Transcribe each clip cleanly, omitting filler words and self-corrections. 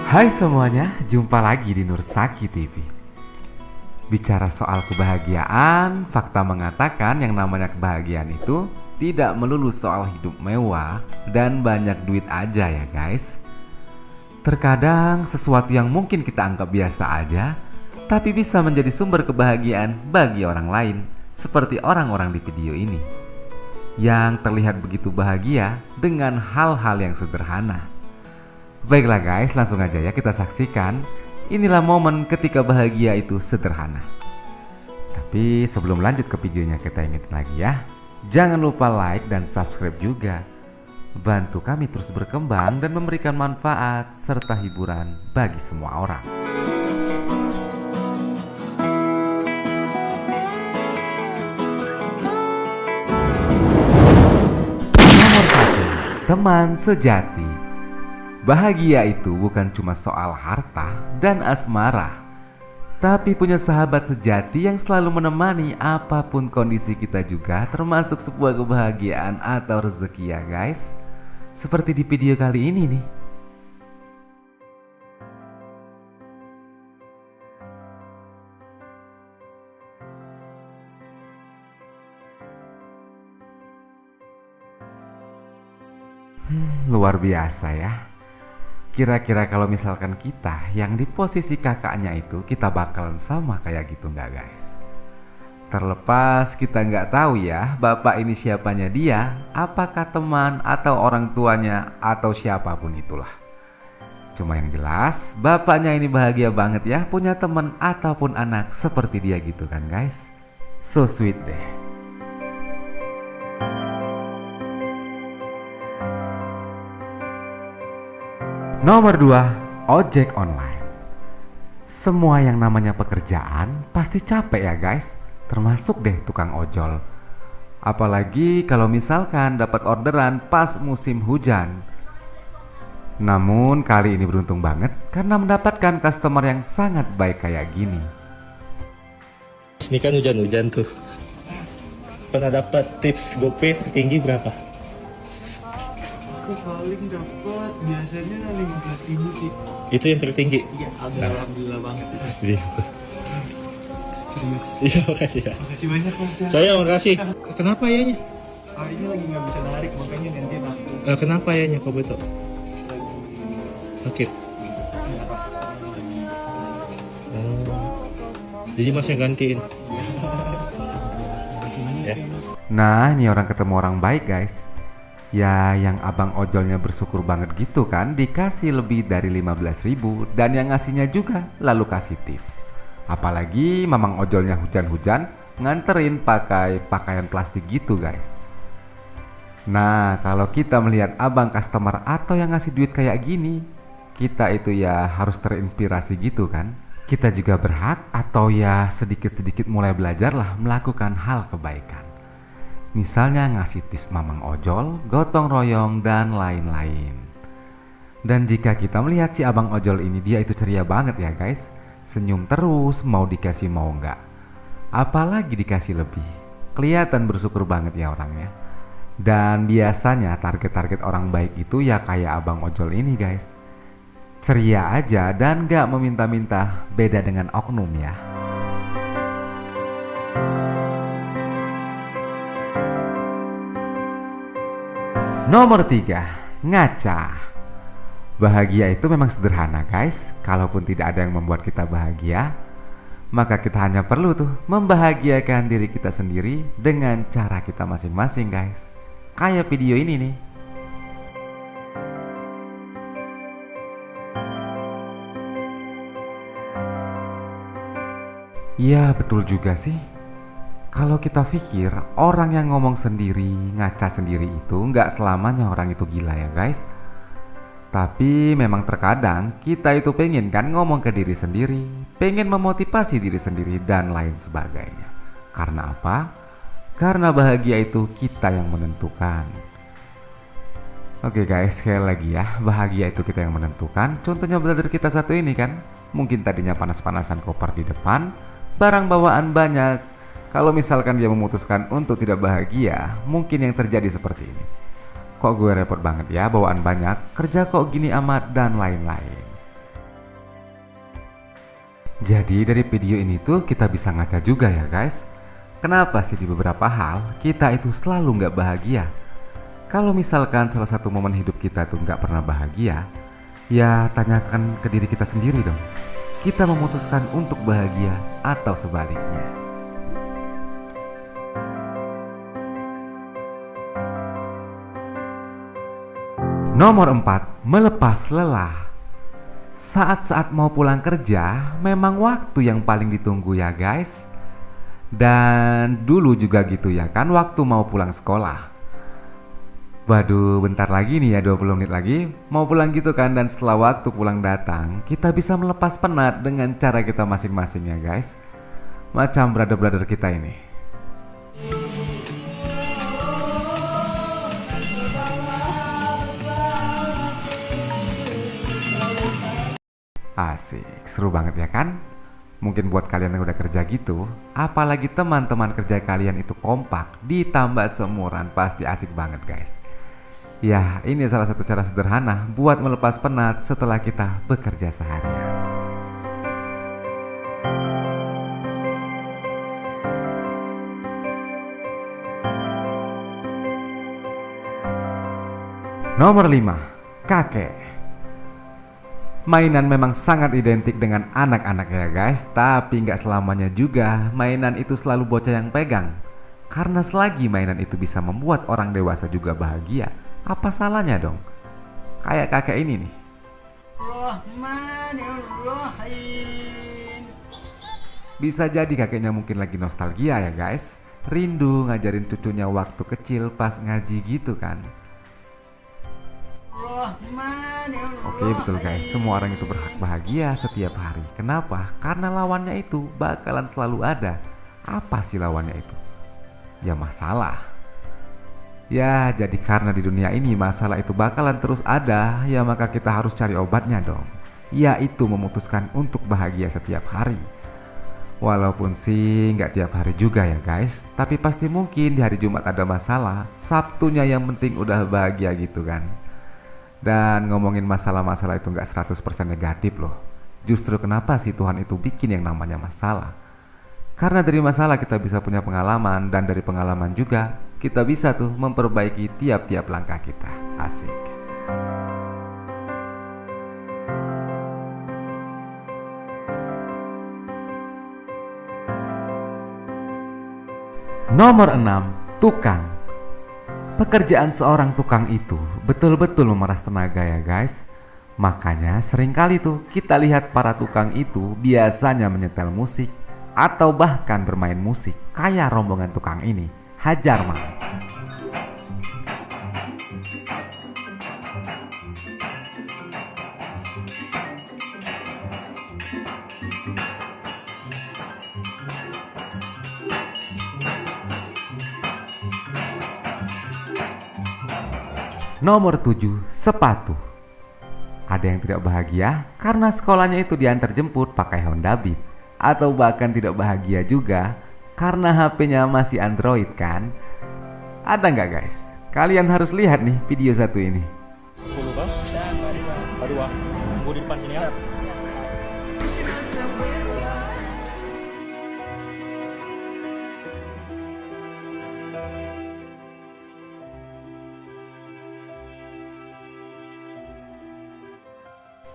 Hai semuanya, jumpa lagi di Nursaki TV. Bicara soal kebahagiaan, fakta mengatakan yang namanya kebahagiaan itu tidak melulu soal hidup mewah dan banyak duit aja ya guys. Terkadang sesuatu yang mungkin kita anggap biasa aja, tapi bisa menjadi sumber kebahagiaan bagi orang lain, seperti orang-orang di video ini, yang terlihat begitu bahagia dengan hal-hal yang sederhana. Baiklah guys, langsung aja ya kita saksikan. Inilah momen ketika bahagia itu sederhana. Tapi sebelum lanjut ke videonya, kita ingetin lagi ya, jangan lupa like dan subscribe juga. Bantu kami terus berkembang dan memberikan manfaat serta hiburan bagi semua orang. Nomor 1, teman sejati. Bahagia itu bukan cuma soal harta dan asmara, tapi punya sahabat sejati yang selalu menemani apapun kondisi kita juga, termasuk sebuah kebahagiaan atau rezeki ya guys. Seperti di video kali ini nih. Luar biasa ya. Kira-kira kalau misalkan kita yang di posisi kakaknya itu, kita bakalan sama kayak gitu nggak guys? Terlepas kita nggak tahu ya bapak ini siapanya dia, apakah teman atau orang tuanya atau siapapun itulah. Cuma yang jelas bapaknya ini bahagia banget ya punya teman ataupun anak seperti dia gitu kan guys. So sweet deh. Nomor 2, ojek online. Semua yang namanya pekerjaan pasti capek ya guys, termasuk deh tukang ojol. Apalagi kalau misalkan dapat orderan pas musim hujan. Namun kali ini beruntung banget karena mendapatkan customer yang sangat baik kayak gini. Ini kan hujan-hujan tuh. Pernah dapat tips GoPay tertinggi berapa? Aku paling dapat biasanya 15.000 sih. Itu yang tertinggi? Iya, alhamdulillah banget. Iya. Serius. Iya, makasih ya. Makasih banyak mas ya. Saya makasih. Kenapa ya? Hari ini lagi nggak bisa narik, makanya gantian aku. Kenapa ya kau betul? Sakit. Jadi mas yang gantiin. Ya. Nah, ini orang ketemu orang baik guys. Ya, yang abang ojolnya bersyukur banget gitu kan, dikasih lebih dari 15.000 dan yang ngasihnya juga lalu kasih tips. Apalagi mamang ojolnya hujan-hujan nganterin pakai pakaian plastik gitu guys. Nah, kalau kita melihat abang customer atau yang ngasih duit kayak gini, kita itu ya harus terinspirasi gitu kan. Kita juga berhak atau ya sedikit-sedikit mulai belajarlah melakukan hal kebaikan. Misalnya ngasih tips mamang ojol, gotong royong, dan lain-lain. Dan jika kita melihat si abang ojol ini, dia itu ceria banget ya guys. Senyum terus, mau dikasih mau enggak. Apalagi dikasih lebih. Kelihatan bersyukur banget ya orangnya. Dan biasanya target-target orang baik itu ya kayak abang ojol ini guys. Ceria aja dan gak meminta-minta, beda dengan oknum ya. Nomor 3, ngaca. Bahagia itu memang sederhana guys. Kalaupun tidak ada yang membuat kita bahagia, maka kita hanya perlu tuh membahagiakan diri kita sendiri dengan cara kita masing-masing guys. Kayak video ini nih. Ya betul juga sih. Kalau kita pikir orang yang ngomong sendiri, ngaca sendiri itu nggak selamanya orang itu gila ya guys. Tapi memang terkadang kita itu pengen kan ngomong ke diri sendiri, pengen memotivasi diri sendiri dan lain sebagainya. Karena apa? Karena bahagia itu kita yang menentukan. Oke guys, sekali lagi ya, bahagia itu kita yang menentukan. Contohnya brother kita satu ini kan, mungkin tadinya panas-panasan koper di depan, barang bawaan banyak. Kalau misalkan dia memutuskan untuk tidak bahagia, mungkin yang terjadi seperti ini. Kok gue repot banget ya, bawaan banyak, kerja kok gini amat, dan lain-lain. Jadi dari video ini tuh kita bisa ngaca juga ya guys. Kenapa sih di beberapa hal kita itu selalu nggak bahagia? Kalau misalkan salah satu momen hidup kita tuh nggak pernah bahagia, ya tanyakan ke diri kita sendiri dong. Kita memutuskan untuk bahagia atau sebaliknya. Nomor 4, melepas lelah. Saat-saat mau pulang kerja memang waktu yang paling ditunggu ya guys. Dan dulu juga gitu ya kan, waktu mau pulang sekolah. Waduh, bentar lagi nih ya, 20 menit lagi mau pulang gitu kan. Dan setelah waktu pulang datang, kita bisa melepas penat dengan cara kita masing-masing ya guys. Macam brother-brother kita ini. Asik, seru banget ya kan? Mungkin buat kalian yang udah kerja gitu, apalagi teman-teman kerja kalian itu kompak, ditambah seumuran, pasti asik banget guys. Ya, ini salah satu cara sederhana buat melepas penat setelah kita bekerja seharian. Nomor 5, kakek. Mainan memang sangat identik dengan anak-anak ya guys, tapi nggak selamanya juga mainan itu selalu bocah yang pegang. Karena selagi mainan itu bisa membuat orang dewasa juga bahagia, apa salahnya dong? Kayak kakek ini nih. Bisa jadi kakeknya mungkin lagi nostalgia ya guys, rindu ngajarin cucunya waktu kecil pas ngaji gitu kan. Oke betul guys, semua orang itu berhak bahagia setiap hari. Kenapa? Karena lawannya itu bakalan selalu ada. Apa sih lawannya itu? Ya masalah. Ya jadi karena di dunia ini masalah itu bakalan terus ada, ya maka kita harus cari obatnya dong. Yaitu memutuskan untuk bahagia setiap hari. Walaupun sih nggak tiap hari juga ya guys, tapi pasti mungkin di hari Jumat ada masalah, Sabtunya yang penting udah bahagia gitu kan. Dan ngomongin masalah-masalah itu nggak 100% negatif loh. Justru kenapa sih Tuhan itu bikin yang namanya masalah? Karena dari masalah kita bisa punya pengalaman, dan dari pengalaman juga kita bisa tuh memperbaiki tiap-tiap langkah kita. Asik. Nomor 6, tukang. Pekerjaan seorang tukang itu betul-betul memeras tenaga ya guys. Makanya seringkali tuh kita lihat para tukang itu biasanya menyetel musik atau bahkan bermain musik. Kayak rombongan tukang ini, hajar mah. Nomor 7, sepatu. Ada yang tidak bahagia karena sekolahnya itu diantar jemput pakai Honda Beat. Atau bahkan tidak bahagia juga karena HP-nya masih Android kan. Ada nggak guys? Kalian harus lihat nih video satu ini. 10 kah? Baru tunggu di depan sini ya.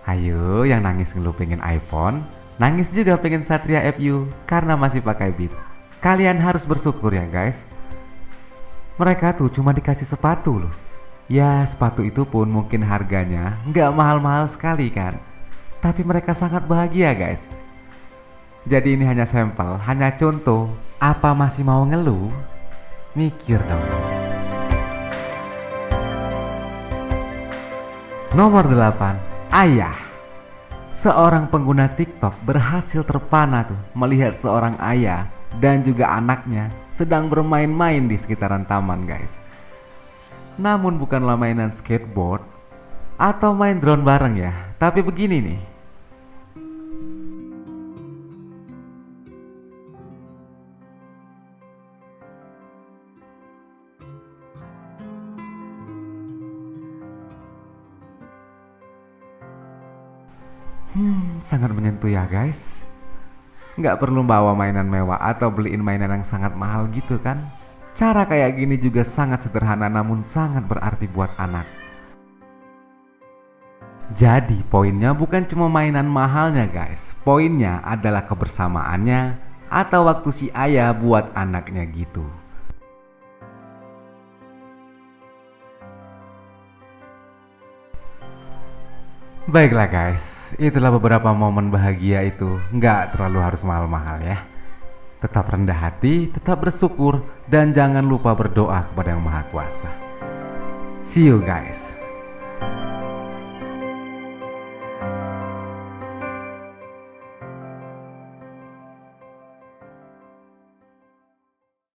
Ayo yang nangis ngeluh pengen iPhone, nangis juga pengen Satria FU karena masih pakai Beat. Kalian harus bersyukur ya guys. Mereka tuh cuma dikasih sepatu loh. Ya sepatu itu pun mungkin harganya nggak mahal-mahal sekali kan. Tapi mereka sangat bahagia guys. Jadi ini hanya sampel, hanya contoh. Apa masih mau ngeluh? Mikir dong. Nomor 8, ayah. Seorang pengguna TikTok berhasil terpana tuh melihat seorang ayah dan juga anaknya sedang bermain-main di sekitaran taman guys. Namun bukanlah mainan skateboard atau main drone bareng ya, tapi begini nih. Sangat menyentuh ya guys. Nggak perlu bawa mainan mewah atau beliin mainan yang sangat mahal gitu kan. Cara kayak gini juga sangat sederhana namun sangat berarti buat anak. Jadi poinnya bukan cuma mainan mahalnya guys, poinnya adalah kebersamaannya atau waktu si ayah buat anaknya gitu. Baiklah guys, itulah beberapa momen bahagia itu. Nggak terlalu harus mahal-mahal ya. Tetap rendah hati, tetap bersyukur, dan jangan lupa berdoa kepada Yang Maha Kuasa. See you guys.